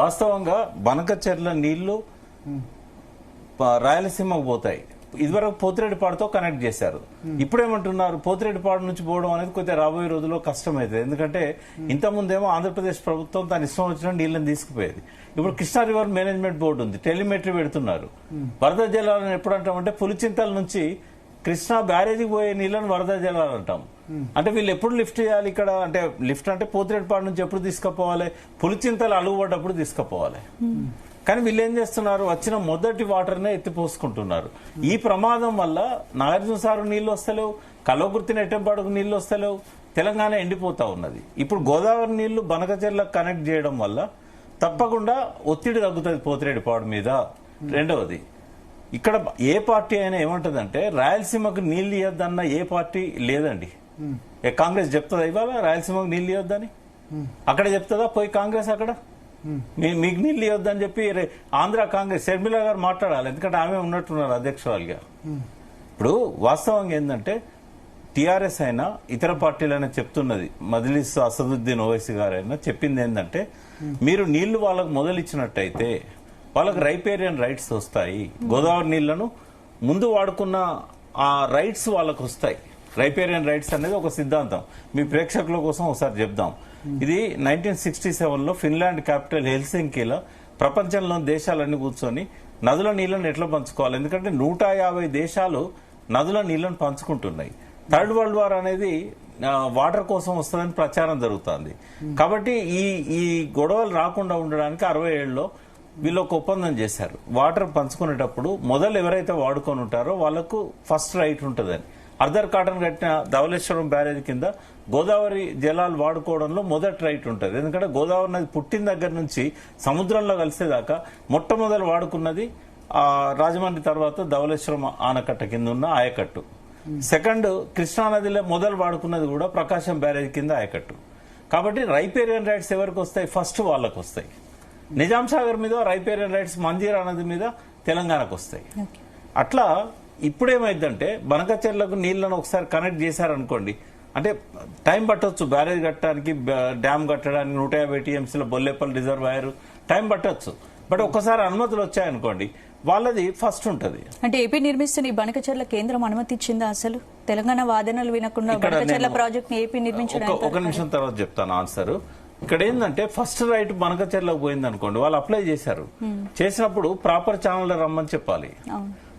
వాస్తవంగా బనకచెర్ల నీళ్లు రాయలసీమకు పోతాయి. ఇదివరకు పోతిరెడ్డిపాడుతో కనెక్ట్ చేశారు. ఇప్పుడేమంటున్నారు, పోతిరెడ్డిపాడు నుంచి పోవడం అనేది కొద్దిగా రాబోయే రోజుల్లో కష్టమవుతుంది. ఎందుకంటే ఇంతకుముందేమో ఆంధ్రప్రదేశ్ ప్రభుత్వం తన ఇష్టం వచ్చిన నీళ్ళని తీసుకుపోయేది. ఇప్పుడు కృష్ణా రివర్ మేనేజ్మెంట్ బోర్డు ఉంది, టెలిమెట్రీ పెడుతున్నారు. వరద జలాలను ఎప్పుడంటామంటే పులిచింతల నుంచి కృష్ణా బ్యారేజీకి పోయే నీళ్లను వరద జలాలు అంటాం. అంటే వీళ్ళు ఎప్పుడు లిఫ్ట్ చేయాలి ఇక్కడ అంటే లిఫ్ట్ అంటే పోతిరెడ్డిపాడు నుంచి ఎప్పుడు తీసుకుపోవాలి, పులిచింతలు అలుగుపడ్డప్పుడు తీసుకుపోవాలి. కానీ వీళ్ళు ఏం చేస్తున్నారు, వచ్చిన మొదటి వాటర్నే ఎత్తిపోసుకుంటున్నారు. ఈ ప్రమాదం వల్ల నాగార్జున సాగర్ నీళ్లు వస్తలేవు, కల్వకుర్తి నెట్టెంపాడుకు నీళ్లు వస్తలేవు, తెలంగాణ ఎండిపోతా ఉన్నది. ఇప్పుడు గోదావరి నీళ్లు బనకచెర్లకు కనెక్ట్ చేయడం వల్ల తప్పకుండా ఒత్తిడి తగ్గుతుంది పోతిరెడ్డిపాడు మీద. రెండవది, ఇక్కడ ఏ పార్టీ అయినా ఏమంటదంటే రాయలసీమకు నీళ్లు ఇవ్వద్దన్న ఏ పార్టీ లేదండి. కాంగ్రెస్ చెప్తుందా ఇవాళ రాయలసీమకు నీళ్లు ఇవ్వద్దని? అక్కడ చెప్తుందా పోయి కాంగ్రెస్? అక్కడ మీకు నీళ్ళు ఇవ్వద్దని చెప్పి ఆంధ్ర కాంగ్రెస్ షర్మిల గారు మాట్లాడాలి, ఎందుకంటే ఆమె ఉన్నట్టున్నారు అధ్యక్షురాలుగా. ఇప్పుడు వాస్తవంగా ఏంటంటే టీఆర్ఎస్ అయినా ఇతర పార్టీలైనా చెప్తున్నది, మజ్లిస్ అసదుద్దీన్ ఓవైసీ గారైనా చెప్పింది ఏంటంటే మీరు నీళ్లు వాళ్ళకు మొదలిచ్చినట్టయితే వాళ్ళకి రైపేరియన్ రైట్స్ వస్తాయి. గోదావరి నీళ్లను ముందు వాడుకున్న ఆ రైట్స్ వాళ్ళకు వస్తాయి. రైపేరియన్ రైట్స్ అనేది ఒక సిద్ధాంతం. మీ ప్రేక్షకుల కోసం ఒకసారి చెప్దాం. ఇది 1967లో ఫిన్లాండ్ క్యాపిటల్ హెల్సింకీలో ప్రపంచంలోని దేశాలన్నీ కూర్చొని నదుల నీళ్లను ఎట్లా పంచుకోవాలి, ఎందుకంటే 150 దేశాలు నదుల నీళ్లను పంచుకుంటున్నాయి. థర్డ్ వరల్డ్ వార్ అనేది వాటర్ కోసం వస్తుందని ప్రచారం జరుగుతుంది. కాబట్టి ఈ గొడవలు రాకుండా ఉండడానికి 67లో వీళ్ళు ఒక ఒప్పందం చేశారు. వాటర్ పంచుకునేటప్పుడు మొదలు ఎవరైతే వాడుకొని ఉంటారో వాళ్లకు ఫస్ట్ రైట్ ఉంటుందని. అర్ధర్ కాటన్ కట్టిన ధవళేశ్వరం బ్యారేజ్ కింద గోదావరి జలాలు వాడుకోవడంలో మొదటి రైట్ ఉంటుంది. ఎందుకంటే గోదావరి నది పుట్టిన దగ్గర నుంచి సముద్రంలో కలిసేదాకా మొట్టమొదలు వాడుకున్నది రాజమండ్రి తర్వాత ధవళేశ్వరం ఆనకట్ట కింద ఉన్న ఆయకట్టు. సెకండ్ కృష్ణానదిలో మొదలు వాడుకున్నది కూడా ప్రకాశం బ్యారేజ్ కింద ఆయకట్టు. కాబట్టి రైపేరియన్ రైట్స్ ఎవరికి వస్తాయి? ఫస్ట్ వాళ్ళకు వస్తాయి. నిజాం సాగర్ మీద రైపేరియన్ రైట్స్ మంజీరా నది మీద తెలంగాణకు వస్తాయి. అట్లా ఇప్పుడేమైందంటే బనకచెర్లకు నీళ్లను ఒకసారి కనెక్ట్ చేశారనుకోండి, అంటే టైం పట్టొచ్చు బ్యారేజ్ కట్టడానికి, డ్యామ్ కట్టడానికి 150 టీఎంసీల బొల్లేపల్లి రిజర్వాయర్ టైం పట్టొచ్చు. బట్ ఒక్కసారి అనుమతులు వచ్చాయనుకోండి వాళ్ళది ఫస్ట్ ఉంటది. అంటే ఏపీ నిర్మిస్తున్న ఈ బనకచెర్ల కేంద్రం అనుమతి ఇచ్చిందా? అసలు తెలంగాణ వాదనలు వినకుండా బనకచెర్ల ప్రాజెక్ట్ ఏపీ నిర్మించడానికి? ఒక నిమిషం తర్వాత చెప్తాను ఆన్సర్. ఇక్కడ ఏంటంటే ఫస్ట్ రైట్ బనకచెర్లకు పోయింది అనుకోండి, వాళ్ళు అప్లై చేశారు. చేసినప్పుడు ప్రాపర్ ఛానల్లో రమ్మని చెప్పాలి.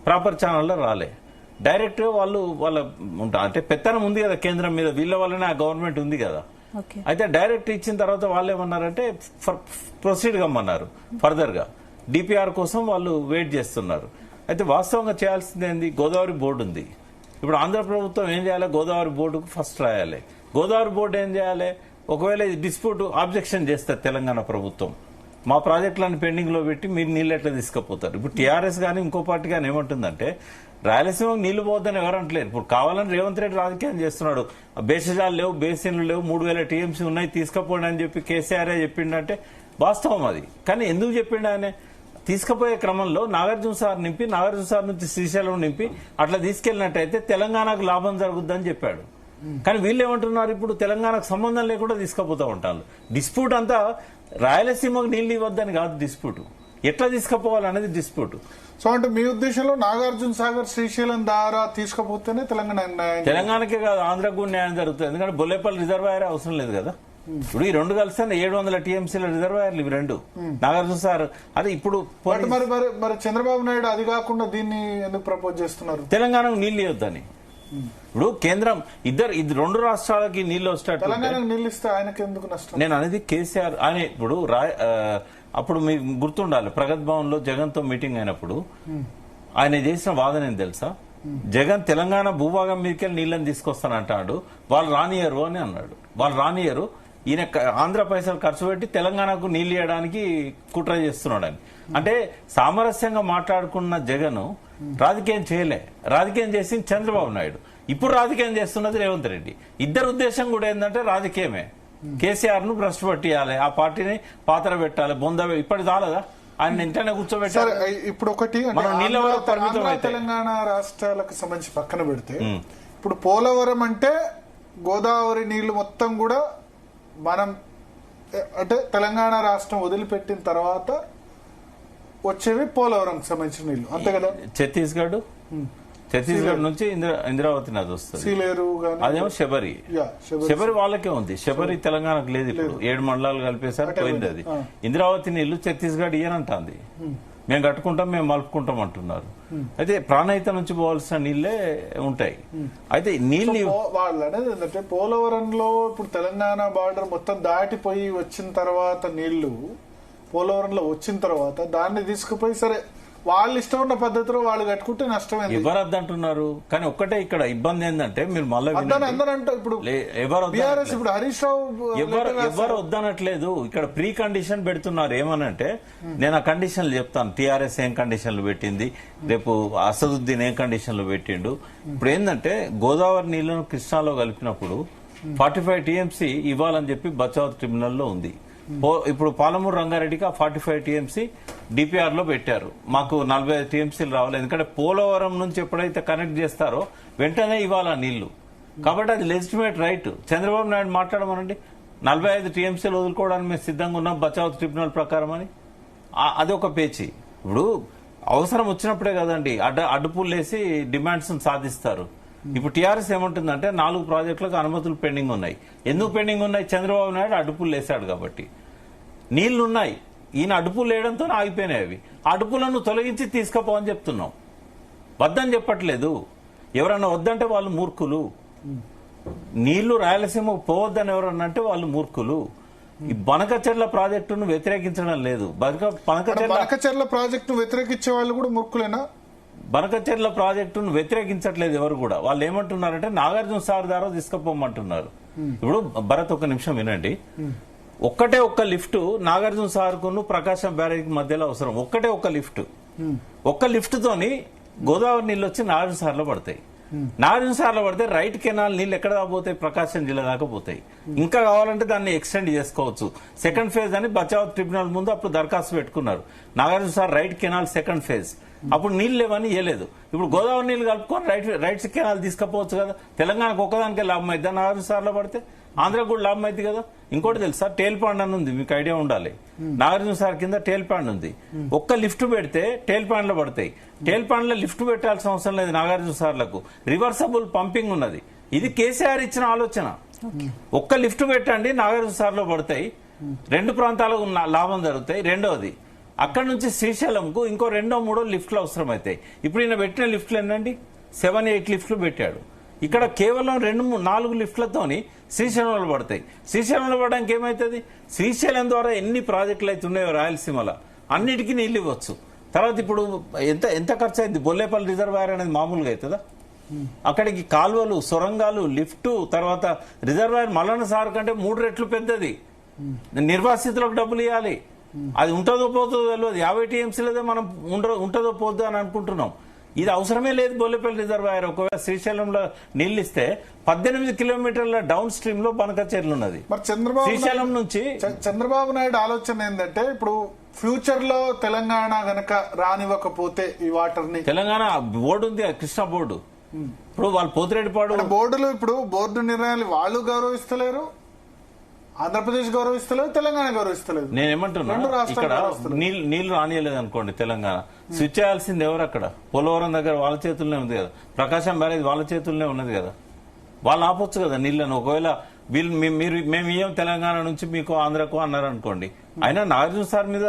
ప్రాపర్ ఛానల్లో రాలే, డైరెక్ట్ వాళ్ళ అంటే పెత్తనం ఉంది కదా కేంద్రం మీద, వీళ్ళ వల్లనే ఆ గవర్నమెంట్ ఉంది కదా. అయితే డైరెక్ట్ ఇచ్చిన తర్వాత వాళ్ళు ఏమన్నారంటే ప్రొసీడ్ కమ్మన్నారు ఫర్దర్ గా. డిపిఆర్ కోసం వాళ్ళు వెయిట్ చేస్తున్నారు. అయితే వాస్తవంగా చేయాల్సింది ఏంది, గోదావరి బోర్డు ఉంది. ఇప్పుడు ఆంధ్ర ప్రభుత్వం ఏం చేయాలి, గోదావరి బోర్డుకు ఫస్ట్ రాయాలి. గోదావరి బోర్డు ఏం చేయాలి, ఒకవేళ డిస్ప్యూట్ ఆబ్జెక్షన్ చేస్తారు తెలంగాణ ప్రభుత్వం, మా ప్రాజెక్టులను పెండింగ్ లో పెట్టి మీరు నీళ్ళు ఎట్లా తీసుకుపోతారు. ఇప్పుడు టీఆర్ఎస్ కానీ ఇంకో పార్టీ కానీ ఏమంటుందంటే రాయలసీమకు నీళ్లు పోద్దని ఎవరంటలేరు. ఇప్పుడు కావాలని రేవంత్ రెడ్డి రాజకీయం చేస్తున్నాడు. బేసిజాలు లేవు, బేసిన్లు లేవు, 3000 టీఎంసీ ఉన్నాయి తీసుకుపోండి అని చెప్పి కేసీఆర్ చెప్పిండంటే వాస్తవం అది. కానీ ఎందుకు చెప్పిండు ఆయన? తీసుకుపోయే క్రమంలో నాగార్జున సాగర్ నింపి, నాగార్జున సాగర్ నుంచి శ్రీశైలం నింపి అట్లా తీసుకెళ్లినట్టయితే తెలంగాణకు లాభం జరుగుద్దని చెప్పాడు. కానీ వీళ్ళు ఏమంటున్నారు, ఇప్పుడు తెలంగాణకు సంబంధం లేకుండా తీసుకుపోతా ఉంటారు. డిస్ప్యూట్ అంతా రాయలసీమకు నీళ్లు ఇవ్వద్దని కాదు, డిస్ప్యూట్ ఎట్లా తీసుకుపోవాలనేది డిస్ప్యూట్. సో అంటే మీ ఉద్దేశంలో నాగార్జున సాగర్ శ్రీశైలం ద్వారా తీసుకుపోతేనే తెలంగాణకే కాదు ఆంధ్రకు కూడా న్యాయం జరుగుతుంది. ఎందుకంటే బొల్లేపల్లి రిజర్వాయర్ అవసరం లేదు కదా. ఇప్పుడు ఈ రెండు కలిసి 700 టీఎంసీల రిజర్వాయర్లు ఇవి రెండు. నాగార్జున సాగర్ అదే ఇప్పుడు మరి చంద్రబాబు నాయుడు అది కాకుండా దీన్ని ఎందుకు ప్రపోజ్ చేస్తున్నారు, తెలంగాణకు నీళ్లు ఇవ్వద్దని? ఇప్పుడు కేంద్రం ఇది రెండు రాష్ట్రాలకి నీళ్లు వచ్చేటట్టు నీళ్ళు ఇస్తే ఆయనకి ఎందుకు నష్టం? నేను అనేది కేసీఆర్ ఆయన ఇప్పుడు అప్పుడు మీకు గుర్తుండాలి, ప్రగతి భవన్ లో జగన్ తో మీటింగ్ అయినప్పుడు ఆయన చేసిన వాదన ఏం తెలుసా? జగన్ తెలంగాణ భూభాగం మీదకెళ్ళి నీళ్ళని తీసుకొస్తానంటాడు, వాళ్ళు రానియరు అని అన్నాడు. వాళ్ళు రానియరు, ఈయన ఆంధ్ర పైసలు ఖర్చు పెట్టి తెలంగాణకు నీళ్లు ఇవ్వడానికి కుట్ర చేస్తున్నాడని. అంటే సామరస్యంగా మాట్లాడుకున్న జగన్ రాజకీయం చేయలే, రాజకీయం చేసింది చంద్రబాబు నాయుడు. ఇప్పుడు రాజకీయం చేస్తున్నది రేవంత్ రెడ్డి. ఇద్దరు ఉద్దేశం కూడా ఏంటంటే రాజకీయమే. కేసీఆర్ ను భ్రష్టు పట్టియాలి, ఆ పార్టీని పాత్ర పెట్టాలి, బొంద ఇప్పటి చాలదా ఆయన ఇంటనే కూర్చోబెట్టారు. ఇప్పుడు ఒకటి తెలంగాణ రాష్ట్రాలకు సంబంధించి పక్కన పెడితే, ఇప్పుడు పోలవరం అంటే గోదావరి నీళ్లు మొత్తం కూడా మనం అంటే తెలంగాణ రాష్ట్రం వదిలిపెట్టిన తర్వాత వచ్చేవి పోలవరం సంబంధించిన నీళ్లు అంతే కదా. ఛత్తీస్గఢ్ నుంచి ఇంద్రావతి నది వస్తుంది. సీలేరు గాని అదేమో శబరి వాళ్ళకే ఉంది. శబరి తెలంగాణకు లేదు. ఇప్పుడు 7 మండలాలు కలిపేసారి పోయింది అది. ఇంద్రావతి నీళ్లు ఛత్తీస్గఢ్ ఇయ్యనంటుంది. మేము కట్టుకుంటాం, మేము మలుపుకుంటాం అంటున్నారు. అయితే ప్రాణహిత నుంచి పోవాల్సిన నీళ్లే ఉంటాయి. అయితే నీళ్లు వాళ్ళు అనేది ఏంటంటే పోలవరంలో ఇప్పుడు తెలంగాణ బార్డర్ మొత్తం దాటిపోయి వచ్చిన తర్వాత నీళ్లు పోలవరంలో వచ్చిన తర్వాత దాన్ని తీసుకుపోయి సరే వాళ్ళు ఇష్టం ఉన్న పద్ధతిలో వాళ్ళు కట్టుకుంటే నష్టమైంది. ఎవరు వద్దంటున్నారు? కానీ ఒక్కటే ఇక్కడ ఇబ్బంది ఏంటంటే మీరు మళ్ళీ ఇప్పుడు హరీష్ రావు ఎవరు వద్దనట్లేదు. ఇక్కడ ప్రీ కండిషన్ పెడుతున్నారు. ఏమనంటే నేను ఆ కండిషన్లు చెప్తాను. టీఆర్ఎస్ ఏం కండిషన్లు పెట్టింది, రేపు అసదుద్దీన్ ఏం కండిషన్లు పెట్టిండు. ఇప్పుడు ఏంటంటే గోదావరి నీళ్లను కృష్ణాలో కలిపినప్పుడు 45 టీఎంసీ ఇవ్వాలని చెప్పి బచావ్ ట్రిబ్యునల్లో ఉంది. ఇప్పుడు పాలమూరు రంగారెడ్డికి ఆ 45 టీఎంసీ డిపిఆర్ లో పెట్టారు. మాకు 45 టీఎంసీలు రావాలి. ఎందుకంటే పోలవరం నుంచి ఎప్పుడైతే కనెక్ట్ చేస్తారో వెంటనే ఇవ్వాలి నీళ్లు. కాబట్టి అది లెజిటిమేట్ రైట్. చంద్రబాబు నాయుడు మాట్లాడమనండి, 45 టీఎంసీలు వదులుకోవడానికి మేము సిద్ధంగా ఉన్నాం బచావ్ ట్రిబ్యునల్ ప్రకారం అని. అది ఒక పేచి. ఇప్పుడు అవసరం వచ్చినప్పుడే కదండి అడ్డుపుల్లేసి డిమాండ్స్ సాధిస్తారు. ఇప్పుడు టీఆర్ఎస్ ఏమంటుందంటే 4 ప్రాజెక్టులకు అనుమతులు పెండింగ్ ఉన్నాయి. ఎందుకు పెండింగ్ ఉన్నాయి? చంద్రబాబు నాయుడు అడ్డుపులు వేశాడు కాబట్టి. నీళ్లున్నాయి, ఈయన అడ్డుపులు వేయడంతో ఆగిపోయినాయి. అవి అడ్డుపులను తొలగించి తీసుకుపోవని చెప్తున్నాం. వద్దని చెప్పట్లేదు. ఎవరన్నా వద్దంటే వాళ్ళు మూర్ఖులు. నీళ్లు రాయలసీమకు పోవద్దని ఎవరన్నా అంటే వాళ్ళు మూర్ఖులు. ఈ బనకచెర్ల ప్రాజెక్టును వ్యతిరేకించడం లేదు. బనకచెర్ల ప్రాజెక్టును వ్యతిరేకించే వాళ్ళు కూడా మూర్ఖులేనా? బనకచెర్ల ప్రాజెక్టును వ్యతిరేకించట్లేదు ఎవరు కూడా. వాళ్ళు ఏమంటున్నారంటే నాగార్జున సాగర్ ద్వారా తీసుకుపోమంటున్నారు. ఇప్పుడు భరత్ ఒక నిమిషం వినండి. ఒక్క లిఫ్ట్ నాగార్జున సాగర్ కు ప్రకాశం బ్యారేజ్ మధ్యలో అవసరం. ఒక్క లిఫ్ట్ తోని గోదావరి నీళ్ళు వచ్చి నాగార్జున సాగర్లో పడతాయి. నాగార్జున సాగర్లో పడితే రైట్ కెనాల్ నీళ్ళు ఎక్కడ పోతాయి? ప్రకాశం జిల్లా దాకా పోతాయి. ఇంకా కావాలంటే దాన్ని ఎక్స్టెండ్ చేసుకోవచ్చు. సెకండ్ ఫేజ్ అని బచావ్ ట్రిబ్యునల్ ముందు అప్పుడు దరఖాస్తు పెట్టుకున్నారు. Nagarjuna Sagar right canal second phase. అప్పుడు నీళ్లు లేవని ఇవ్వలేదు. ఇప్పుడు గోదావరి నీళ్లు కలుపుకొని రైట్ కెనాల్ తీసుకపోవచ్చు కదా. తెలంగాణకు ఒక్కదానికే లాభం అవుతుందా నాగార్జున సాగర్లో పడితే? ఆంధ్రకు కూడా లాభం అవుతుంది కదా. ఇంకోటి తెలుసా, టేల్ పాండ్ అని ఉంది, మీకు ఐడియా ఉండాలి. నాగార్జున సాగర్ కింద టేల్ పాండ్ ఉంది. ఒక్క లిఫ్ట్ పెడితే టేల్ పాండ్ లో పడతాయి. టేల్ పాండ్ లో లిఫ్ట్ పెట్టాల్సిన అవసరం లేదు నాగార్జున సాగర్లకు. రివర్సబుల్ పంపింగ్ ఉన్నది. ఇది కేసీఆర్ ఇచ్చిన ఆలోచన. ఒక్క లిఫ్ట్ పెట్టండి, నాగార్జున సాగర్లో పడతాయి. 2 ప్రాంతాలకు లాభం జరుగుతాయి. రెండవది, అక్కడ నుంచి శ్రీశైలంకు ఇంకో 2-3 లిఫ్ట్లు అవసరం అవుతాయి. ఇప్పుడు ఈయన పెట్టిన లిఫ్ట్లు ఏంటండి? 7-8 లిఫ్ట్లు పెట్టాడు. ఇక్కడ కేవలం 2-4 లిఫ్ట్లతోని శ్రీశైలంలో పడతాయి. శ్రీశైలంలో పడడానికి ఏమవుతుంది? శ్రీశైలం ద్వారా ఎన్ని ప్రాజెక్టులు అయితే ఉన్నాయో రాయలసీమలో అన్నిటికీ నీళ్ళు ఇవ్వచ్చు. తర్వాత ఇప్పుడు ఎంత ఖర్చు అయింది? బొల్లేపల్లి రిజర్వాయర్ అనేది మామూలుగా అవుతుందా? అక్కడికి కాలువలు, సొరంగాలు, లిఫ్ట్, తర్వాత రిజర్వాయర్ మల్లన్న సార్ కంటే 3 రెట్లు పెద్దది. నిర్వాసితులకు డబ్బులు ఇవ్వాలి. అది ఉంటుందో పోతుందో తెలియదు. 50 టీఎంసీలదే మనం ఉంటుందో పోద్దో అని అనుకుంటున్నాం. ఇది అవసరమే లేదు. బొల్లేపల్లి రిజర్వాయర్ ఒకవేళ శ్రీశైలంలో నీళ్లు ఇస్తే 18 కిలోమీటర్ల డౌన్ స్ట్రీమ్ లో బనకచెర్లు ఉన్నది. శ్రీశైలం నుంచి చంద్రబాబు నాయుడు ఆలోచన ఏంటంటే ఇప్పుడు ఫ్యూచర్ లో తెలంగాణ గనక రానివ్వకపోతే ఈ వాటర్ ని, తెలంగాణ బోర్డు ఉంది, కృష్ణా బోర్డు. ఇప్పుడు వాళ్ళు పోతిరెడ్డిపాడు బోర్డులు, ఇప్పుడు బోర్డు నిర్ణయాలు వాళ్ళు గౌరవిస్తలేరు, ఆంధ్రప్రదేశ్ గౌరవిస్తలేదు, తెలంగాణ గౌరవిస్తలేదు. నేనేమంటున్నా, ఇక్కడ నీళ్లు రానియలేదు అనుకోండి, తెలంగాణ స్విచ్ చేయాల్సింది ఎవరు? అక్కడ పోలవరం దగ్గర వాళ్ళ చేతుల్లోనే ఉంది కదా. ప్రకాశం బ్యారేజ్ వాళ్ళ చేతుల్లోనే ఉన్నది కదా. వాళ్ళు ఆపొచ్చు కదా నీళ్లను. ఒకవేళ మేము ఇయ్యం తెలంగాణ నుంచి మీకు ఆంధ్రకు అన్నారు అనుకోండి. అయినా నాగార్జున సార్ మీద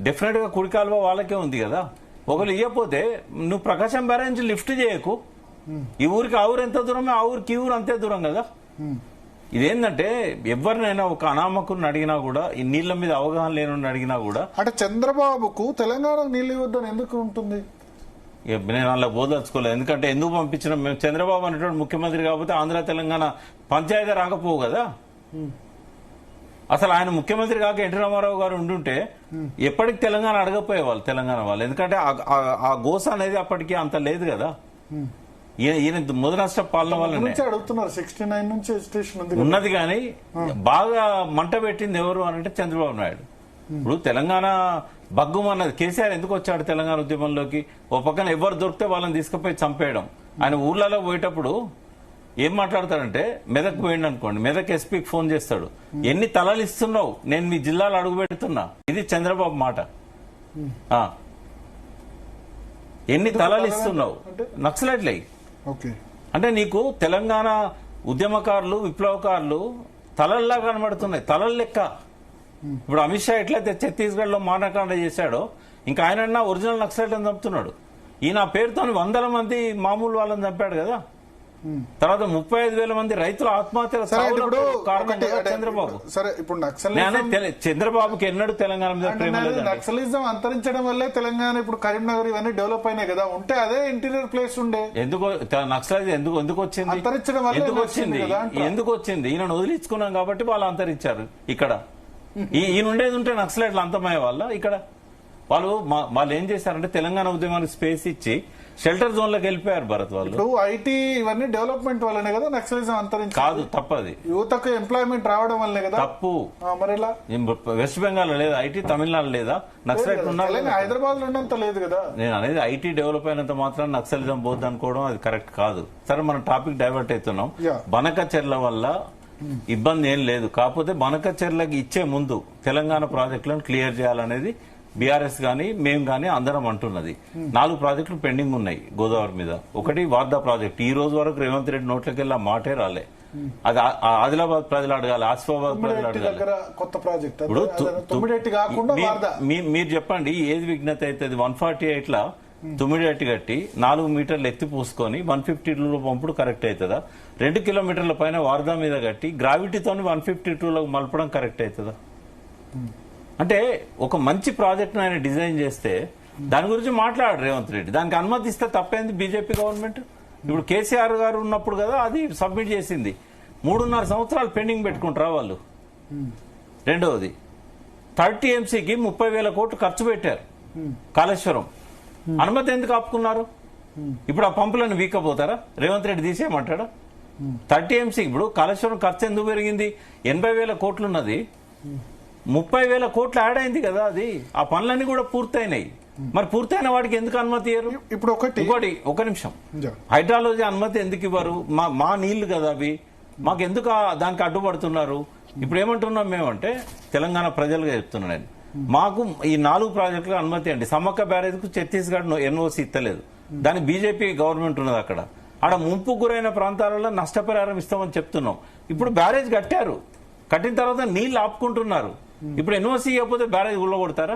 డెఫినెట్ గా కుడి కాలువ వాళ్ళకే ఉంది కదా. ఒకవేళ ఇయ్యపోతే నువ్వు ప్రకాశం బ్యారేజ్ నుంచి లిఫ్ట్ చేయకు. ఈ ఊరికి ఆ ఊరు ఎంత దూరమే, ఆ ఊరికి ఈ ఊరు అంతే దూరం కదా. ఇదేంటంటే ఎవరినైనా ఒక అనామకుని అడిగినా కూడా, ఈ నీళ్ల మీద అవగాహన లేని అడిగినా కూడా, అంటే చంద్రబాబుకు తెలంగాణ నీళ్లు ఇవ్వద్దని ఎందుకు ఉంటుంది? నేను అలా బోదలుచుకోలేదు. ఎందుకంటే ఎందుకు పంపించినాం మేము? చంద్రబాబు అనేటువంటి ముఖ్యమంత్రి కాకపోతే ఆంధ్ర తెలంగాణ పంచాయతీ రాకపోవు కదా. అసలు ఆయన ముఖ్యమంత్రి కాక ఎన్టీ రామారావు గారు ఉండుంటే ఎప్పటికి తెలంగాణ అడగపోయేవాళ్ళు తెలంగాణ వాళ్ళు. ఎందుకంటే ఆ గోస అనేది అప్పటికి అంత లేదు కదా. ఈయన ముదనష్ట పాలన వల్లనే అడుగుతున్నారు. 69 నుంచి ఉన్నది. కానీ బాగా మంట పెట్టింది ఎవరు అని అంటే చంద్రబాబు నాయుడు. ఇప్పుడు తెలంగాణ బగ్గుమన్నది. కేసీఆర్ ఎందుకు వచ్చాడు తెలంగాణ ఉద్యమంలోకి? ఓ పక్కన ఎవరు దొరికితే వాళ్ళని తీసుకుపోయి చంపేయడం. ఆయన ఊర్లలో పోయేటప్పుడు ఏం మాట్లాడతాడంటే మెదక్ పోయిండు అనుకోండి, మెదక్ ఎస్పీకి ఫోన్ చేస్తాడు, ఎన్ని తలలు ఇస్తున్నావు, నేను మీ జిల్లాలో అడుగు పెడుతున్నా. ఇది చంద్రబాబు మాట. ఎన్ని తలలు ఇస్తున్నావు, నక్సలైట్లే. అంటే నీకు తెలంగాణ ఉద్యమకారులు, విప్లవకారులు తలల్లా కనబడుతున్నాయి, తలల లెక్క. ఇప్పుడు అమిత్ షా ఎట్లయితే ఛత్తీస్గఢ్ లో మానకాండ చేశాడో, ఇంకా ఆయన ఒరిజినల్ నక్సలైట్ అని చంపుతున్నాడు. ఈయన పేరుతో 100 మంది మామూలు వాళ్ళని చంపాడు కదా. తర్వాత 35,000 మంది రైతుల ఆత్మహత్యల చంద్రబాబు. సరే, ఇప్పుడు చంద్రబాబుకి ఎన్నడూ తెలంగాణ మీద ప్రేమ లేదు. నక్సలిజం అంతరించడం వల్లే తెలంగాణ ఇప్పుడు కరీంనగర్ ఇవన్నీ డెవలప్ అయినాయి కదా. ఉంటే అదే ఇంటీరియర్ ప్లేస్ ఉండే. ఎందుకు నక్సలైజ్ ఎందుకు వచ్చింది, అంతరించడం వల్ల ఎందుకు వచ్చింది? ఈయన వదిలించుకున్నాం కాబట్టి వాళ్ళు అంతరించారు. ఇక్కడ ఈయన ఉండేది ఉంటే నక్సలైట్లు అంతమయ్యే వాళ్ళ. ఇక్కడ వాళ్ళు ఏం చేశారంటే తెలంగాణ ఉద్యమానికి స్పేస్ ఇచ్చి షెల్టర్ జోన్ లోకి వెళ్ళిపోయారు భరత్ వాళ్ళు. ఇప్పుడు ఐటీ ఇవన్నీ డెవలప్మెంట్ వల్లనే కదా నక్సలిజం అంతరించి. కాదు, తప్పది. యువతకు ఎంప్లాయ్మెంట్ రావడం వల్లనే కదా. తప్పు. మరి వెస్ట్ బెంగాల్ లేదా ఐటీ, తమిళనాడు లేదా నక్సలైట్ ఉన్నారు, హైదరాబాద్ లో ఉన్నంత లేదు కదా. నేను అనేది ఐటీ డెవలప్ అయినంత మాత్రం నక్సలిజం పోద్ది అనుకోవడం అది కరెక్ట్ కాదు. సరే, మనం టాపిక్ డైవర్ట్ అవుతున్నాం. బనకచెర్ల వల్ల ఇబ్బంది ఏం లేదు, కాకపోతే బనకచెర్లకి ఇచ్చే ముందు తెలంగాణ ప్రాజెక్టులను క్లియర్ చేయాలనేది బీఆర్ఎస్ గానీ మేము గానీ అందరం అంటున్నది. 4 ప్రాజెక్టులు పెండింగ్ ఉన్నాయి గోదావరి మీద. ఒకటి వార్దా ప్రాజెక్ట్. ఈ రోజు వరకు రేవంత్ రెడ్డి నోట్లకి వెళ్ళి మాటే రాలే. అది ఆదిలాబాద్ ప్రజలు అడగాలి, ఆసిఫాబాద్ ప్రజలు అడగాలి. కొత్త ప్రాజెక్ట్ మీరు చెప్పండి, ఏది విఘ్నత అవుతుంది? 148 లా 9 కట్టి 4 మీటర్లు ఎత్తి పూసుకొని 152లో పంపుడు కరెక్ట్ అవుతుందా? 2 కిలోమీటర్ల పైన వార్దా మీద కట్టి గ్రావిటీతో 152లో మలపడం కరెక్ట్ అవుతుందా? అంటే ఒక మంచి ప్రాజెక్ట్ ఆయన డిజైన్ చేస్తే దాని గురించి మాట్లాడారు రేవంత్ రెడ్డి. దానికి అనుమతి ఇస్తే తప్పైంది బీజేపీ గవర్నమెంట్. ఇప్పుడు కేసీఆర్ గారు ఉన్నప్పుడు కదా అది సబ్మిట్ చేసింది. 3.5 సంవత్సరాలు పెండింగ్ పెట్టుకుంటారా వాళ్ళు? రెండవది 30 TMCకి 30,000 కోట్లు ఖర్చు పెట్టారు కాళేశ్వరం. అనుమతి ఎందుకు ఆపుకున్నారు? ఇప్పుడు ఆ పంపులను వీకపోతారా? రేవంత్ రెడ్డి తీసేయమంటాడా? 30 TMC ఇప్పుడు కాళేశ్వరం ఖర్చు ఎందుకు పెరిగింది? 80,000 కోట్లు ఉన్నది, 30,000 కోట్లు యాడ్ అయింది కదా. అది ఆ పనులన్నీ కూడా పూర్తయినాయి. మరి పూర్తయిన వాడికి ఎందుకు అనుమతి ఇవ్వరు? ఇప్పుడు ఒక నిమిషం, హైడ్రాలజీ అనుమతి ఎందుకు ఇవ్వరు? మా నీళ్లు కదా అవి, మాకు ఎందుకు దానికి అడ్డుపడుతున్నారు? ఇప్పుడు ఏమంటున్నాం మేమంటే తెలంగాణ ప్రజలుగా చెప్తున్నా నేను, మాకు ఈ 4 ప్రాజెక్టులకు అనుమతి అండి. సమ్మక్క బ్యారేజ్ కు ఛత్తీస్గఢ్ ఎన్ఓసి ఇస్తలేదు, దాని బీజేపీ గవర్నమెంట్ ఉన్నది. అక్కడ ముంపు గురైన ప్రాంతాలలో నష్టపరిహారం ఇస్తామని చెప్తున్నాం. ఇప్పుడు బ్యారేజ్ కట్టారు, కట్టిన తర్వాత నీళ్లు ఆపుకుంటున్నారు. ఇప్పుడు ఎన్ఓసి ఇవ్వకపోతే బ్యారేజ్ ఉల్లగొడతారా?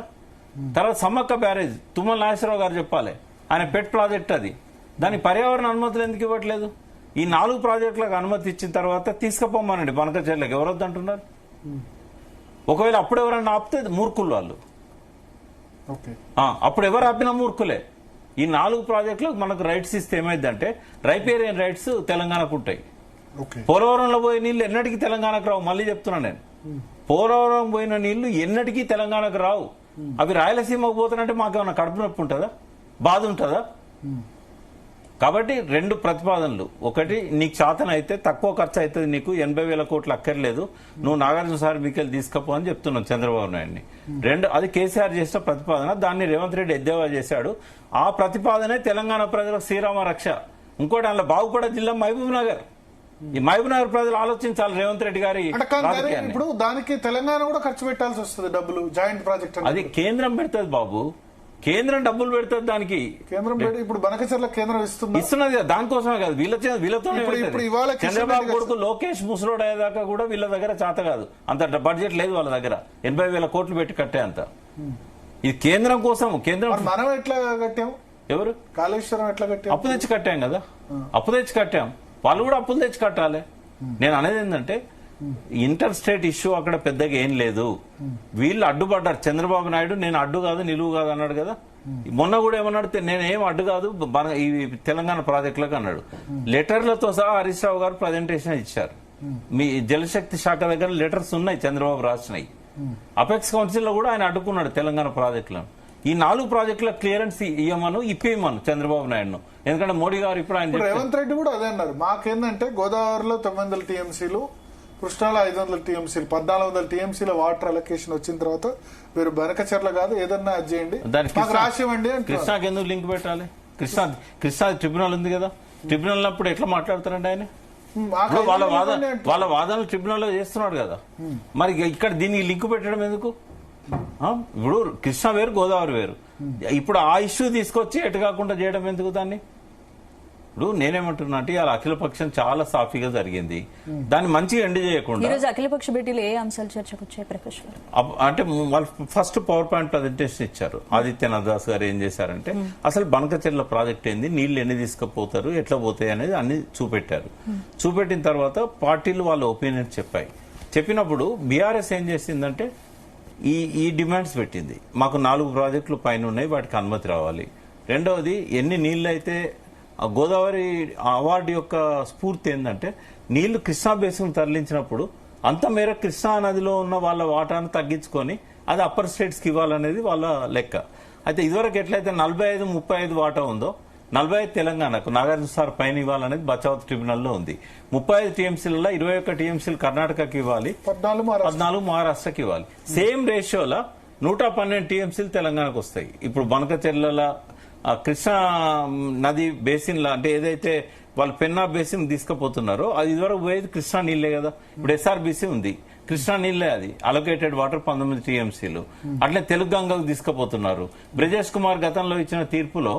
తర్వాత సమ్మక్క బ్యారేజ్ తుమ్మల నాగేశ్వరరావు గారు చెప్పాలి, ఆయన పెట్ ప్రాజెక్ట్ అది. దానికి పర్యావరణ అనుమతులు ఎందుకు ఇవ్వట్లేదు? ఈ 4 ప్రాజెక్టులకు అనుమతి ఇచ్చిన తర్వాత తీసుకుపోమానండి బనకచెర్లకు. ఎవరొద్దు అంటున్నారు? ఒకవేళ అప్పుడు ఎవరన్నా ఆపితే మూర్ఖులు వాళ్ళు. అప్పుడు ఎవరు ఆపినా మూర్ఖులే. ఈ 4 ప్రాజెక్టులకు మనకు రైట్స్ ఇస్తే ఏమైందంటే రైపేరియన్ రైట్స్ తెలంగాణకు ఉంటాయి. పోలవరంలో పోయే నీళ్లు ఎన్నటికీ తెలంగాణకు రావు. మళ్ళీ చెప్తున్నా నేను, పోలవరం పోయిన నీళ్లు ఎన్నటికీ తెలంగాణకు రావు. అవి రాయలసీమకు పోతానంటే మాకేమన్నా కడుపు నొప్పి ఉంటుందా, బాధ ఉంటుందా? కాబట్టి 2 ప్రతిపాదనలు. ఒకటి, నీకు శాతం అయితే తక్కువ ఖర్చు అవుతుంది, నీకు 80,000 కోట్లు అక్కర్లేదు, నువ్వు నాగార్జున సార్ మీకెళ్ళి తీసుకపో అని చెప్తున్నాం చంద్రబాబు నాయుడిని. 2, అది కేసీఆర్ చేసిన ప్రతిపాదన, దాన్ని రేవంత్ రెడ్డి ఎద్దేవా చేశాడు. ఆ ప్రతిపాదనే తెలంగాణ ప్రజలకు శ్రీరామ రక్ష. ఇంకోటి, అందులో బాగుపడే జిల్లా మహబూబ్ నగర్. ఈ మహబూబ్ నగర్ ప్రజలు ఆలోచించాలి రేవంత్ రెడ్డి గారి. ఇప్పుడు దానికి తెలంగాణ కూడా ఖర్చు పెట్టాల్సి వస్తుంది డబ్బులు, జాయింట్ ప్రాజెక్ట్. అది కేంద్రం పెడుతుంది బాబు, కేంద్రం డబ్బులు పెడుతుంది దానికి. కేంద్రం ఇప్పుడు బనకచెర్ల కేంద్రం ఇస్తున్నది, దానికోసమే కాదు, వీళ్ళతో. చంద్రబాబు కొడుకు లోకేష్ ముసలోడు అయ్యేదాకా కూడా వీళ్ళ దగ్గర చేత కాదు, అంత బడ్జెట్ లేదు వాళ్ళ దగ్గర. 80,000 కోట్లు పెట్టి కట్టే అంత. ఇది కేంద్రం కోసం. కేంద్రం మనం ఎట్లా కట్టాం? ఎవరు? కాళేశ్వరం ఎట్లా కట్టాం? అప్పు తెచ్చి కట్టాం కదా, అప్పు తెచ్చి కట్టాం. వాళ్ళు కూడా అప్పులు తెచ్చి కట్టాలి. నేను అనేది ఏంటంటే ఇంటర్ స్టేట్ ఇష్యూ అక్కడ పెద్దగా ఏం లేదు. వీళ్ళు అడ్డుపడ్డారు. చంద్రబాబు నాయుడు నేను అడ్డు కాదు, నిలువు కాదు అన్నాడు కదా. మొన్న కూడా ఏమన్నాడు, నేనేం అడ్డు కాదు ఈ తెలంగాణ ప్రాజెక్టులకు అన్నాడు. లెటర్లతో సహా హరీష్ రావు గారు ప్రజెంటేషన్ ఇచ్చారు. మీ జలశక్తి శాఖ దగ్గర లెటర్స్ ఉన్నాయి, చంద్రబాబు రాసినాయి. అపెక్స్ కౌన్సిల్ లో కూడా ఆయన అడ్డుకున్నాడు తెలంగాణ ప్రాజెక్టులను. ఈ 4 ప్రాజెక్టుల క్లియరెన్స్ ఇవ్వమను, ఇప్పేయమను చంద్రబాబు నాయుడును. ఎందుకంటే మోడీ గారు ఇప్పుడు ఆయన రేవంత్ రెడ్డి కూడా అదే అన్నారు. మాకేందంటే గోదావరిలో 900 TMCలు, కృష్ణాలో 500 TMCలు, 1400 TMCల వాటర్ అలొకేషన్ వచ్చిన తర్వాత మీరు బనకచెర్ల కాదు ఏదన్నా అది చేయండి, మాకు రాసివ్వండి. కృష్ణాకి ఎందుకు లింక్ పెట్టాలి? కృష్ణా ట్రిబ్యునల్ ఉంది కదా, ట్రిబ్యునల్ అప్పుడు ఎట్లా మాట్లాడతారండి ఆయన? ఇప్పుడు వాళ్ళ వాదనలు ట్రిబ్యునల్ లో చేస్తున్నాడు కదా, మరి ఇక్కడ దీనికి లింక్ పెట్టడం ఎందుకు? ఇప్పుడు కృష్ణా వేరు, గోదావరి వేరు. ఇప్పుడు ఆ ఇష్యూ తీసుకొచ్చి ఎటు కాకుండా చేయడం ఎందుకు దాన్ని? ఇప్పుడు నేనేమంటున్నా అంటే ఇవాళ అఖిలపక్షం చాలా సాఫీగా జరిగింది, దాన్ని మంచిగా ఎండ్ చేయకుండా. ఈరోజు అఖిలపక్ష భేటీలో ఏ అంశాలు చర్చకు వచ్చాయి ప్రకాష్ గారు? అంటే వాళ్ళు ఫస్ట్ పవర్ పాయింట్ ప్రజెంటేషన్ ఇచ్చారు. ఆదిత్యనాథ్ దాస్ గారు ఏం చేశారంటే అసలు బనకచెర్ల ప్రాజెక్ట్ ఏంది, నీళ్లు ఎన్ని తీసుకుపోతారు, ఎట్లా పోతాయి అనేది అన్ని చూపెట్టారు. చూపెట్టిన తర్వాత పార్టీలు వాళ్ళ ఒపీనియన్ చెప్పినప్పుడు బీఆర్ఎస్ ఏం చేసిందంటే ఈ డిమాండ్స్ పెట్టింది. మాకు 4 ప్రాజెక్టులు పైన ఉన్నాయి, వాటికి అనుమతి రావాలి. రెండవది, ఎన్ని నీళ్లు అయితే గోదావరి అవార్డు యొక్క స్ఫూర్తి ఏంటంటే నీళ్లు కృష్ణా బేసిన్ తరలించినప్పుడు అంత మేర కృష్ణా నదిలో ఉన్న వాళ్ళ వాటాను తగ్గించుకొని అది అప్పర్ స్టేట్స్ కి ఇవ్వాలనేది వాళ్ళ లెక్క. అయితే ఇదివరకు ఎట్లయితే 45-35 వాటా ఉందో 45 తెలంగాణకు, నాగార్జున సార్ పైన ఇవ్వాలనేది బచావత్ ట్రిబ్యునల్లో ఉంది. 35 టీఎంసీలలో 21 టీఎంసీలు కర్ణాటకకి ఇవ్వాలి, 14 మహారాష్ట్రకి ఇవ్వాలి. సేమ్ రేషియోలో 112 టీఎంసీలు తెలంగాణకు వస్తాయి. ఇప్పుడు బనకచెర్ల కృష్ణా నది బేసిన్ లా అంటే ఏదైతే వాళ్ళు పెన్నా బేసిన్ తీసుకుపోతున్నారో అది ఇదివరకు పోయేది కృష్ణా నీళ్లే కదా. ఇప్పుడు ఎస్ఆర్బీసీ ఉంది, కృష్ణా నీళ్లే, అది అలొకేటెడ్ వాటర్ 19 టీఎంసీలు. అట్లే తెలుగు గంగకు తీసుకుపోతున్నారు. బ్రజేష్ కుమార్ గతంలో ఇచ్చిన తీర్పులో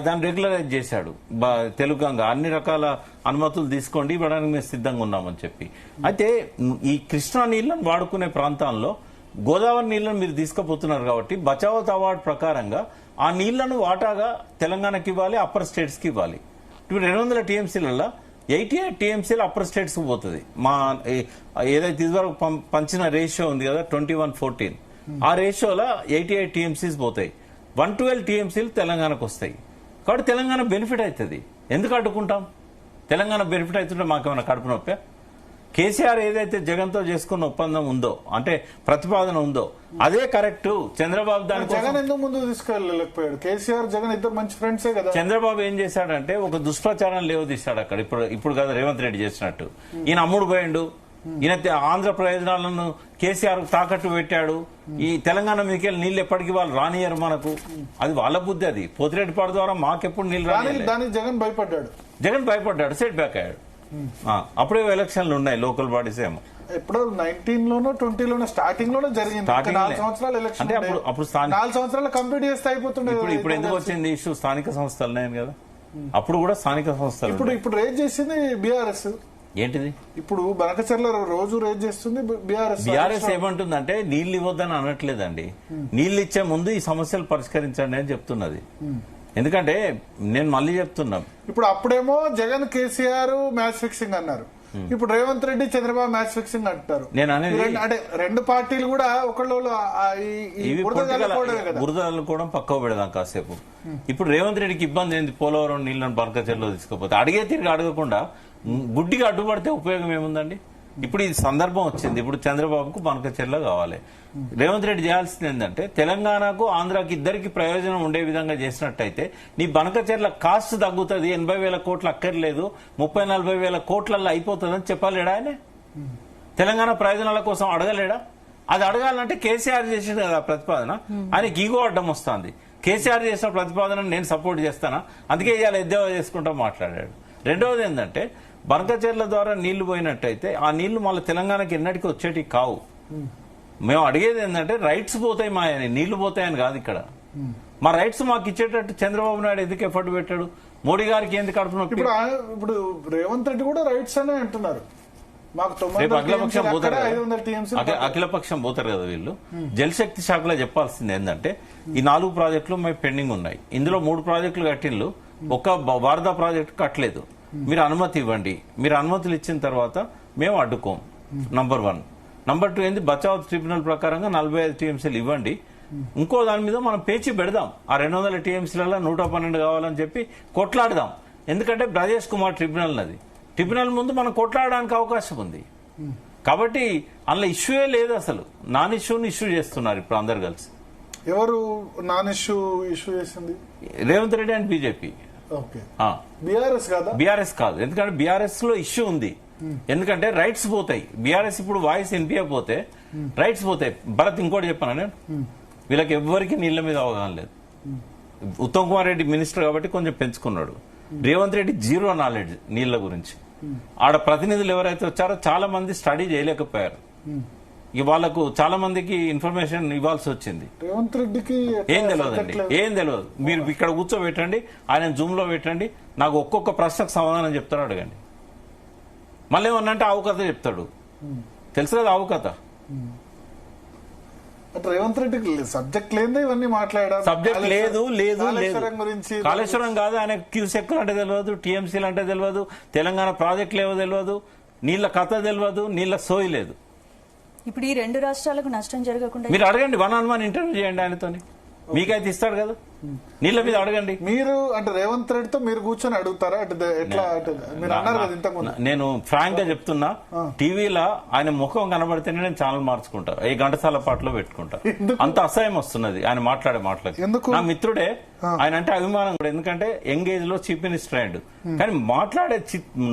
దాన్ని రెగ్యులరైజ్ చేశాడు. తెలుగు గంగ అన్ని రకాల అనుమతులు తీసుకోండి, ఇవ్వడానికి మేము సిద్ధంగా ఉన్నామని చెప్పి. అయితే ఈ కృష్ణా నీళ్లను వాడుకునే ప్రాంతాల్లో గోదావరి నీళ్లను మీరు తీసుకుపోతున్నారు కాబట్టి బచావత్ అవార్డు ప్రకారంగా ఆ నీళ్లను వాటాగా తెలంగాణకి ఇవ్వాలి, అప్పర్ స్టేట్స్ కి ఇవ్వాలి. ఇప్పుడు 200 టీఎంసీలలో 88 టీఎంసీలు అప్పర్ స్టేట్స్ కు పోతుంది. మా ఏదైతే ఇదివరకు పంచిన రేషియో ఉంది కదా 21-14, ఆ రేషియోలో 88 టీఎంసీస్ పోతాయి. 112 టీఎంసీలు తెలంగాణకు వస్తాయి. కాబట్టి తెలంగాణ బెనిఫిట్ అవుతుంది. ఎందుకు అడ్డుకుంటాం? తెలంగాణ బెనిఫిట్ అవుతుంటే మాకేమైనా కడుపు నొప్పే? కేసీఆర్ ఏదైతే జగన్తో చేసుకున్న ఒప్పందం ఉందో, అంటే ప్రతిపాదన ఉందో అదే కరెక్ట్. చంద్రబాబు దాని జగన్ ఎందుకు ముందు తీసుకెళ్ళలేకపోయాడు? కేసీఆర్ జగన్ ఇద్దరు మంచి ఫ్రెండ్సే కదా. చంద్రబాబు ఏం చేశాడంటే ఒక దుష్ప్రచారం లేవదీశాడు అక్కడ. ఇప్పుడు కదా రేవంత్ రెడ్డి చేసినట్టు ఈయన అమ్ముడు పోయిండు, ఈయన ఆంధ్ర ప్రయోజనాలను కేసీఆర్ తాకట్టు పెట్టాడు, ఈ తెలంగాణ మీకెళ్ళి నీళ్లు ఎప్పటికీ వాళ్ళు రానియరు మనకు. అది వాళ్ళ బుద్ధి. అది పోతిరెడ్డిపాడు ద్వారా మాకెప్పుడు నీళ్లు రాని. దానికి జగన్ భయపడ్డాడు, సెట్ బ్యాక్ అయ్యాడు. అప్పుడే ఎలక్షన్లు ఉన్నాయి, లోకల్ బాడీస్ ఏమో. ఎప్పుడో 19లోనో 20లోనో స్టార్టింగ్ లోనే జరిగింది. 4 సంవత్సరాలు ఎలక్షన్ అంటే అప్పుడు 4 సంవత్సరాలు కంప్లీట్ చేస్తే అయిపోతుండే. ఇప్పుడు ఎందుకు వచ్చింది ఇష్యూ? స్థానిక సంస్థలు కదా, అప్పుడు కూడా స్థానిక సంస్థలు. ఇప్పుడు రేజ్ చేసింది బీఆర్ఎస్. ఏంటిది? ఇప్పుడు బనకచెర్ల రోజు రేజ్ చేస్తుంది బీఆర్ఎస్. బీఆర్ఎస్ ఏమంటుందంటే నీళ్లు ఇవ్వద్దని అనట్లేదండి, నీళ్లు ఇచ్చే ముందు ఈ సమస్యలు పరిష్కరించండి అని చెప్తున్నది. ఎందుకంటే నేను మళ్ళీ చెప్తున్నా, ఇప్పుడు అప్పుడేమో జగన్ కేసీఆర్ మ్యాచ్ ఫిక్సింగ్ అన్నారు, ఇప్పుడు రేవంత్ రెడ్డి చంద్రబాబు మ్యాచ్ ఫిక్సింగ్ అంటారు. నేను అనేది అంటే 2 పార్టీలు కూడా ఒకళ్ళు బురద అల్లుకోవడం పక్కకు పెడదాం కాసేపు. ఇప్పుడు రేవంత్ రెడ్డికి ఇబ్బంది ఏంది? పోలవరం నీళ్లను బనకచెర్లలో తీసుకుపోతే అడిగే తిరిగి అడగకుండా గుడ్డిగా అడ్డుపడితే ఉపయోగం ఏముందండి? ఇప్పుడు ఈ సందర్భం వచ్చింది, ఇప్పుడు చంద్రబాబుకు బనకచెర్ల కావాలి. రేవంత్ రెడ్డి చేయాల్సింది ఏంటంటే తెలంగాణకు ఆంధ్రాకి ఇద్దరికి ప్రయోజనం ఉండే విధంగా చేసినట్టయితే నీ బనకచెర్ల కాస్ట్ తగ్గుతుంది, 80,000 కోట్లు అక్కర్లేదు, 30-40 కోట్లలో అయిపోతుందని చెప్పలేడా ఆయన? తెలంగాణ ప్రయోజనాల కోసం అడగలేడా? అది అడగాలంటే కేసీఆర్ చేసింది కదా ప్రతిపాదన, ఆయనకి ఈగో అడ్డం వస్తుంది. కేసీఆర్ చేసిన ప్రతిపాదనను నేను సపోర్ట్ చేస్తానా, అందుకే ఇవాళ ఎద్దేవా చేసుకుంటా మాట్లాడాడు. రెండవది ఏంటంటే బనకచెర్ల ద్వారా నీళ్లు పోయినట్టయితే ఆ నీళ్లు మళ్ళీ తెలంగాణకి ఎన్నటికీ వచ్చేటి కావు. మేము అడిగేది ఏంటంటే రైట్స్ పోతాయి, మా నీళ్లు పోతాయని కాదు. ఇక్కడ మా రైట్స్ మాకు ఇచ్చేటట్టు చంద్రబాబు నాయుడు ఎందుకు ఎఫర్ట్ పెట్టాడు? మోడీ గారికి ఎందుకు కడుపున? ఇప్పుడు రేవంత్ రెడ్డి కూడా రైట్స్ అనే అంటున్నారు. అఖిలపక్షం పోతారు కదా వీళ్ళు. జలశక్తి శాఖలో చెప్పాల్సింది ఏంటంటే ఈ 4 ప్రాజెక్టులు మేము పెండింగ్ ఉన్నాయి, ఇందులో 3 ప్రాజెక్టులు కట్టిండ్లు, ఒక వారదా ప్రాజెక్టు కట్టలేదు. మీరు అనుమతి ఇవ్వండి, మీరు అనుమతులు ఇచ్చిన తర్వాత మేము అడ్డుకోం. నంబర్ 1. నంబర్ 2 ఏంది? బచావత్ ట్రిబ్యునల్ ప్రకారంగా 45 టీఎంసీలు ఇవ్వండి. ఇంకో దాని మీద మనం పేచి పెడదాం, ఆ 200 టీఎంసీలలో 112 కావాలని చెప్పి కొట్లాడదాం. ఎందుకంటే బ్రజేష్ కుమార్ ట్రిబ్యునల్ నది, ట్రిబ్యునల్ ముందు మనం కొట్లాడడానికి అవకాశం ఉంది. కాబట్టి అందులో ఇష్యూయే లేదు అసలు. నాన్ ఇష్యూని ఇష్యూ చేస్తున్నారు ఇప్పుడు అందరు కలిసి. ఎవరు నాన్ ఇష్యూ చేసింది? Revanth Reddy and BJP. BRS కాదు, ఎందుకంటే బీఆర్ఎస్ లో ఇష్యూ ఉంది. ఎందుకంటే రైట్స్ పోతాయి. బీఆర్ఎస్ ఇప్పుడు వాయిస్ వినిపించకపోతే రైట్స్ పోతాయి. భరత్ ఇంకోటి చెప్పాను నేను, వీళ్ళకి ఎవ్వరికి నీళ్ల మీద అవగాహన లేదు. ఉత్తమ్ కుమార్ రెడ్డి మినిస్టర్ కాబట్టి కొంచెం పెంచుకున్నాడు. రేవంత్ రెడ్డి 0 నాలెడ్జ్ నీళ్ల గురించి. ఆడ ప్రతినిధులు ఎవరైతే వచ్చారో చాలా మంది స్టడీ చేయలేకపోయారు. ఇక వాళ్ళకు చాలా మందికి ఇన్ఫర్మేషన్ ఇవ్వాల్సి వచ్చింది. రేవంత్ రెడ్డికి ఏం తెలియదండి, ఏం తెలియదు. మీరు ఇక్కడ కూర్చోబెట్టండి, ఆయన జూమ్ లో పెట్టండి, నాకు ఒక్కొక్క ప్రశ్నకు సమాధానం చెప్తాడు, అడగండి. మళ్ళీ ఏమన్నంటే ఆవు కథ చెప్తాడు. తెలుసు కదా ఆవు కథ. అంటే రేవంత్ రెడ్డికి సబ్జెక్ట్ లేదే ఇవన్నీ మాట్లాడారు. సబ్జెక్ట్ లేదు లేదు కాళేశ్వరం గురించి కాళేశ్వరం కాదు, ఆయన క్యూసెక్ అంటే తెలియదు, టీఎంసీలు అంటే తెలియదు, తెలంగాణ ప్రాజెక్టులు ఏవో తెలియదు, నీళ్ల కథ తెలియదు, నీళ్ల సోయి లేదు. ఇప్పుడు ఈ రెండు రాష్ట్రాలకు నష్టం జరగకుండా మీరు అడగండి, 1-on-1 ఇంటర్వ్యూ చేయండి ఆయనతోని, మీకైతే ఇస్తాడు కదా. నీళ్ళ మీద అడగండి. మీరు అంటే రేవంత్ రెడ్డితో మీరు కూర్చొని అడుగుతారా? అంటే ఎట్లా అంటే మీరు అన్నారు కదా ఇంతకుముందు. నేను ఫ్రాంక్ గా చెప్తున్నా, టీవీలో ఆయన ముఖం కనబడితేనే నేను ఛానల్ మార్చుకుంటా, ఈ గంటసాల పాటలో పెట్టుకుంటా. అంత అసహ్యం వస్తున్నది ఆయన మాట్లాడే మాటలకి. నా మిత్రుడే, ఆయన అంటే అభిమానం కూడా, ఎందుకంటే ఎంగేజ్ లో చీఫ్ మినిస్టర్ అయ్యాడు. కానీ మాట్లాడే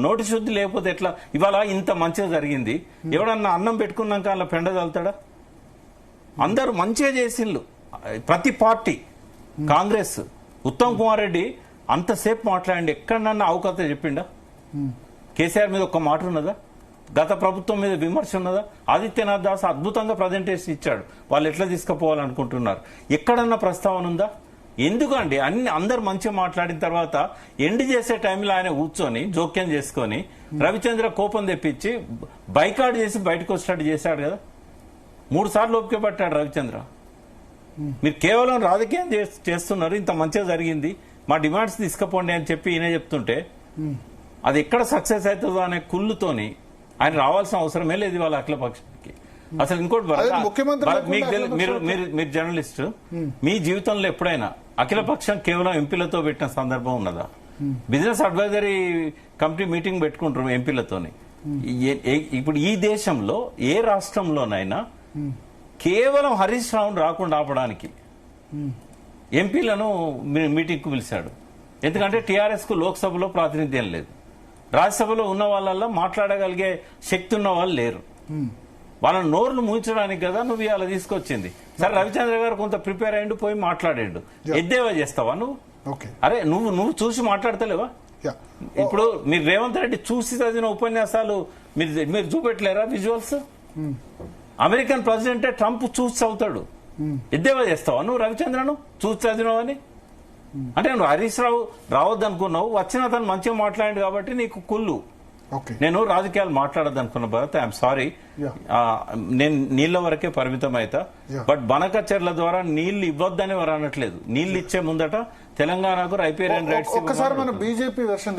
నోటి శుద్ధి లేకపోతే ఎట్లా? ఇవాళ ఇంత మంచిగా జరిగింది, ఎవడన్నా అన్నం పెట్టుకున్నాక అలా పెండ చల్లుతాడా? అందరూ మంచిగా చేసిండ్రు ప్రతి పార్టీ. కాంగ్రెస్ ఉత్తమ్ కుమార్ రెడ్డి అంతసేపు మాట్లాడండి, ఎక్కడన్నా అవకత చెప్పిండా? కేసీఆర్ మీద ఒక్క మాట ఉన్నదా? గత ప్రభుత్వం మీద విమర్శ ఉన్నదా? ఆదిత్యనాథ్ దాస్ అద్భుతంగా ప్రజెంటేషన్ ఇచ్చాడు, వాళ్ళు ఎట్లా తీసుకుపోవాలనుకుంటున్నారు. ఎక్కడన్నా ప్రస్తావన ఉందా? ఎందుకండి అందరు మంచిగా మాట్లాడిన తర్వాత ఎండ్ చేసే టైంలో ఆయన కూర్చొని జోక్యం చేసుకొని రవిచంద్ర కోపం తెప్పించి బైకాట్ చేసి బయటకు వచ్చేటట్టు చేశాడు కదా. 3 సార్లు ఓపిక పట్టాడు రవిచంద్ర. మీరు కేవలం రాజకీయం చేస్తున్నారు, ఇంత మంచిగా జరిగింది, మా డిమాండ్స్ తీసుకుపోండి అని చెప్పి ఈయన చెప్తుంటే అది ఎక్కడ సక్సెస్ అవుతుందో అనే కుళ్ళుతోని ఆయన రావాల్సిన అవసరమే లేదు ఇవాళ అఖిలపక్షానికి. అసలు ఇంకోటి మీరు జర్నలిస్ట్, మీ జీవితంలో ఎప్పుడైనా అఖిలపక్షం కేవలం ఎంపీలతో పెట్టిన సందర్భం ఉన్నదా? బిజినెస్ అడ్వైజరీ కమిటీ మీటింగ్ పెట్టుకుంటారు ఎంపీలతోని. ఇప్పుడు ఈ దేశంలో ఏ రాష్ట్రంలోనైనా కేవలం హరీష్ రావును రాకుండా ఆపడానికి ఎంపీలను మీటింగ్ కు పిలిచాడు. ఎందుకంటే టీఆర్ఎస్ కు లోక్సభలో ప్రాతినిధ్యం లేదు, రాజ్యసభలో ఉన్న వాళ్ళల్లో మాట్లాడగలిగే శక్తి ఉన్న వాళ్ళు లేరు. వాళ్ళని నోర్లు మూయించడానికి కదా నువ్వు ఇవాళ తీసుకొచ్చింది. సరే రవిచంద్ర గారు కొంత ప్రిపేర్ అయ్యిండు, పోయి మాట్లాడాడు, ఎద్దేవా చేస్తావా నువ్వు? అరే నువ్వు చూసి మాట్లాడతలేవా? ఇప్పుడు మీరు రేవంత్ రెడ్డి చూసి చదివిన ఉపన్యాసాలు మీరు చూపెట్టలేరా విజువల్స్? అమెరికన్ ప్రెసిడెంటే ట్రంప్ చూసి చదువుతాడు, ఎద్దేవా చేస్తావా నువ్వు రవిచంద్రను చూసి చదివినావని? అంటే నువ్వు హరీష్ రావు రావద్దు అనుకున్నావు, వచ్చిన అతను మంచిగా మాట్లాడాడు కాబట్టి నీకు కుళ్ళు. నేను రాజకీయాలు మాట్లాడద్దు అనుకున్న భరత్, ఐఎమ్ సారీ. నేను నీళ్ల వరకే పరిమితం అవుతా. బట్ బనకచెర్ల ద్వారా నీళ్లు ఇవ్వద్దని వారు అనట్లేదు. నీళ్లు ఇచ్చే ముందట తెలంగాణకు రైపేరియన్ రైట్స్. ఒక్కసారి మన బీజేపీ వెర్షన్